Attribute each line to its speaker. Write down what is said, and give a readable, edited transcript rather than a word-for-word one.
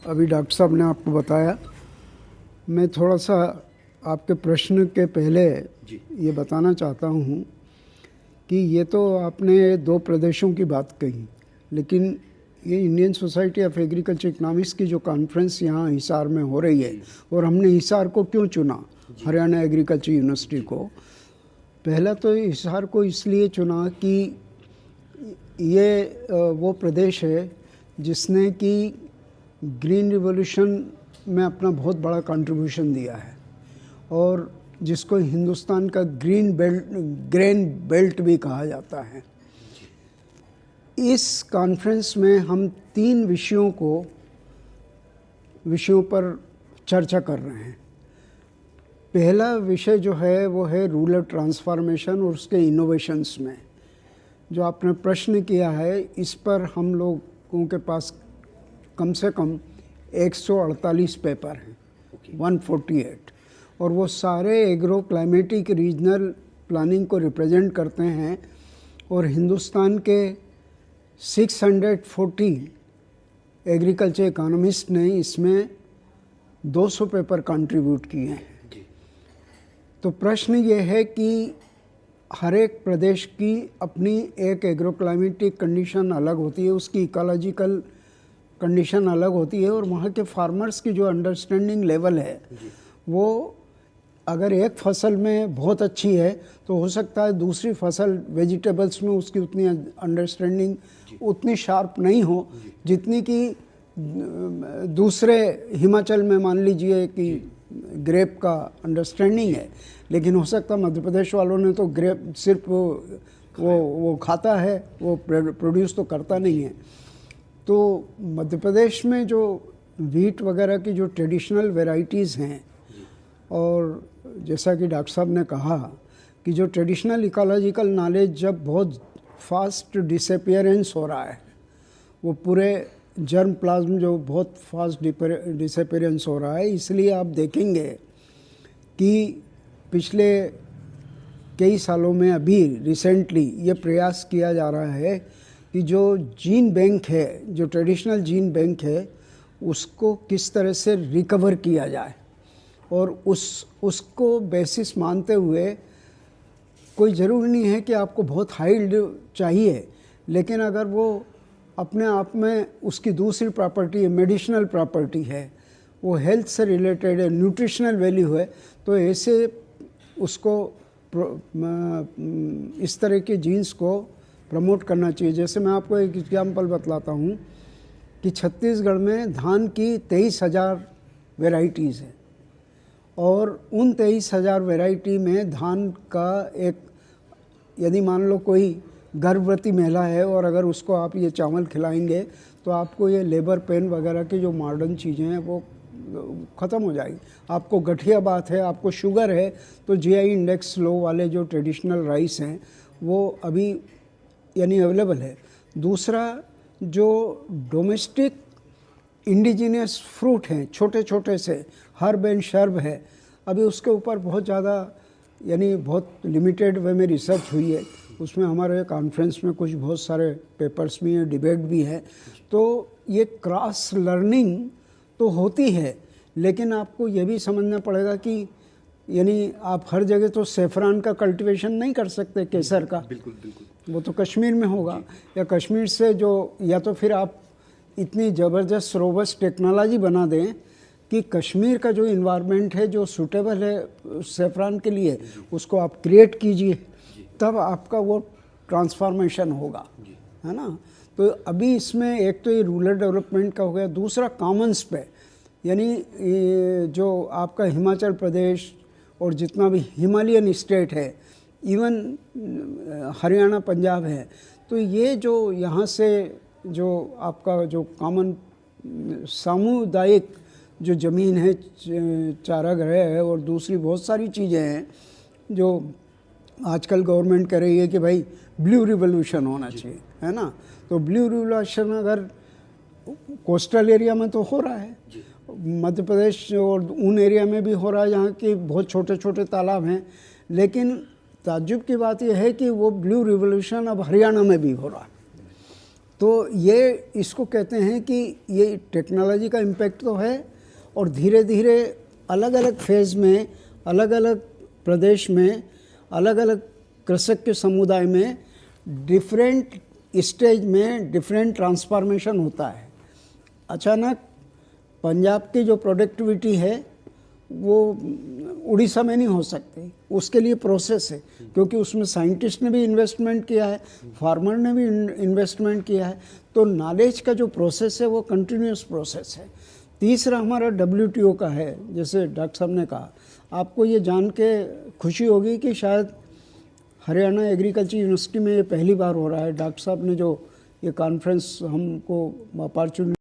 Speaker 1: अभी डॉक्टर साहब ने आपको बताया, मैं थोड़ा सा आपके प्रश्न के पहले ये बताना चाहता हूँ कि ये तो आपने दो प्रदेशों की बात कही, लेकिन ये Indian society of agriculture economics की जो कॉन्फ्रेंस यहाँ हिसार में हो रही है, और हमने हिसार को क्यों चुना, हरियाणा एग्रीकल्चर यूनिवर्सिटी को, पहला तो हिसार को इसलिए चुना कि ये वो प्रदेश है जिसने कि ग्रीन रिवॉल्यूशन में अपना बहुत बड़ा कंट्रीब्यूशन दिया है और जिसको हिंदुस्तान का ग्रेन बेल्ट भी कहा जाता है। इस कॉन्फ्रेंस में हम 3 विषयों पर चर्चा कर रहे हैं। पहला विषय जो है वो है रूरल ट्रांसफॉर्मेशन और उसके इनोवेशंस में। जो आपने प्रश्न किया है इस पर हम लोगों के पास कम से कम 148 पेपर हैं, 148, और वो सारे एग्रो क्लाइमेटिक रीजनल प्लानिंग को रिप्रेजेंट करते हैं और हिंदुस्तान के 640 एग्रीकल्चर इकोनॉमिस्ट ने इसमें 200 पेपर कंट्रीब्यूट किए हैं। तो प्रश्न ये है कि हर एक प्रदेश की अपनी एक एग्रो क्लाइमेटिक कंडीशन अलग होती है, उसकी इकोलॉजिकल कंडीशन अलग होती है और वहाँ के फार्मर्स की जो अंडरस्टैंडिंग लेवल है वो अगर एक फसल में बहुत अच्छी है तो हो सकता है दूसरी फसल वेजिटेबल्स में उसकी उतनी अंडरस्टैंडिंग उतनी शार्प नहीं हो जितनी कि दूसरे हिमाचल में मान लीजिए कि ग्रेप का अंडरस्टैंडिंग है, लेकिन हो सकता है मध्य प्रदेश वालों ने तो ग्रेप सिर्फ वो खाता है, वो प्रोड्यूस तो करता नहीं है। तो मध्य प्रदेश में जो वीट वगैरह की जो ट्रेडिशनल वैरायटीज़ हैं, और जैसा कि डॉक्टर साहब ने कहा कि जो ट्रेडिशनल इकोलॉजिकल नॉलेज जब बहुत फास्ट डिसअपियरेंस हो रहा है, वो पूरे जर्म प्लाज्म जो बहुत फास्ट डिसअपियरेंस हो रहा है, इसलिए आप देखेंगे कि पिछले कई सालों में अभी रिसेंटली ये प्रयास किया जा रहा है कि जो जीन बैंक है, जो ट्रेडिशनल जीन बैंक है, उसको किस तरह से रिकवर किया जाए और उसको बेसिस मानते हुए कोई ज़रूरी नहीं है कि आपको बहुत हाई यील्ड चाहिए, लेकिन अगर वो अपने आप में उसकी दूसरी प्रॉपर्टी है, मेडिसिनल प्रॉपर्टी है, वो हेल्थ से रिलेटेड है, न्यूट्रिशनल वैल्यू है, तो ऐसे उसको इस तरह के जीन्स को प्रमोट करना चाहिए। जैसे मैं आपको एक एग्जाम्पल बतलाता हूँ कि छत्तीसगढ़ में धान की 23,000 वेराइटीज़ हैं और उन 23,000 वेराइटी में धान का एक, यदि मान लो कोई गर्भवती महिला है और अगर उसको आप ये चावल खिलाएंगे तो आपको ये लेबर पेन वगैरह की जो मॉडर्न चीज़ें हैं वो ख़त्म हो जाएगी। आपको गठिया बात है, आपको शुगर है, तो जीआई इंडेक्स लो वाले जो ट्रेडिशनल राइस हैं वो अभी यानी अवेलेबल है। दूसरा, जो डोमेस्टिक इंडिजिनियस फ्रूट हैं, छोटे छोटे से हर्ब एंड शर्ब है, अभी उसके ऊपर बहुत ज़्यादा यानी बहुत लिमिटेड वे में रिसर्च हुई है। उसमें हमारे कॉन्फ्रेंस में कुछ बहुत सारे पेपर्स भी हैं, डिबेट भी है। तो ये क्रॉस लर्निंग तो होती है, लेकिन आपको ये भी समझना पड़ेगा कि यानी आप हर जगह तो सेफ्रॉन का कल्टीवेशन नहीं कर सकते, केसर का।
Speaker 2: बिल्कुल बिल्कुल,
Speaker 1: वो तो कश्मीर में होगा, या कश्मीर से जो, या तो फिर आप इतनी ज़बरदस्त रोबस्ट टेक्नोलॉजी बना दें कि कश्मीर का जो इन्वायरमेंट है जो सूटेबल है सेफ्रॉन के लिए, उसको आप क्रिएट कीजिए, तब आपका वो ट्रांसफॉर्मेशन होगा, है ना। तो अभी इसमें एक तो ये रूरल डेवलपमेंट का हो गया, दूसरा कॉमन्स पे, यानी जो आपका हिमाचल प्रदेश और जितना भी हिमालयन स्टेट है, इवन हरियाणा पंजाब है, तो ये जो यहाँ से जो आपका जो कॉमन सामुदायिक जो ज़मीन है, चारागाह है और दूसरी बहुत सारी चीज़ें हैं जो आजकल गवर्नमेंट कह रही है कि भाई ब्लू रिवॉल्यूशन होना चाहिए, है ना। तो ब्लू रिवॉल्यूशन अगर कोस्टल एरिया में तो हो रहा है, मध्य प्रदेश और उन एरिया में भी हो रहा है जहाँ के बहुत छोटे छोटे तालाब हैं, लेकिन ताज्जुब की बात यह है कि वो ब्लू रिवॉल्यूशन अब हरियाणा में भी हो रहा है। तो ये इसको कहते हैं कि ये टेक्नोलॉजी का इम्पैक्ट तो है, और धीरे धीरे अलग अलग फेज़ में, अलग अलग प्रदेश में, अलग अलग कृषक के समुदाय में डिफरेंट स्टेज में डिफरेंट ट्रांसफॉर्मेशन होता है। अचानक पंजाब की जो प्रोडक्टिविटी है वो उड़ीसा में नहीं हो सकती, उसके लिए प्रोसेस है, क्योंकि उसमें साइंटिस्ट ने भी इन्वेस्टमेंट किया है, फार्मर ने भी इन्वेस्टमेंट किया है। तो नॉलेज का जो प्रोसेस है वो कंटिन्यूस प्रोसेस है। तीसरा हमारा WTO का है, जैसे डॉक्टर साहब ने कहा। आपको ये जान के खुशी होगी कि शायद हरियाणा एग्रीकल्चर यूनिवर्सिटी में ये पहली बार हो रहा है। डॉक्टर साहब ने जो ये कॉन्फ्रेंस हमको अपॉर्चुनिटी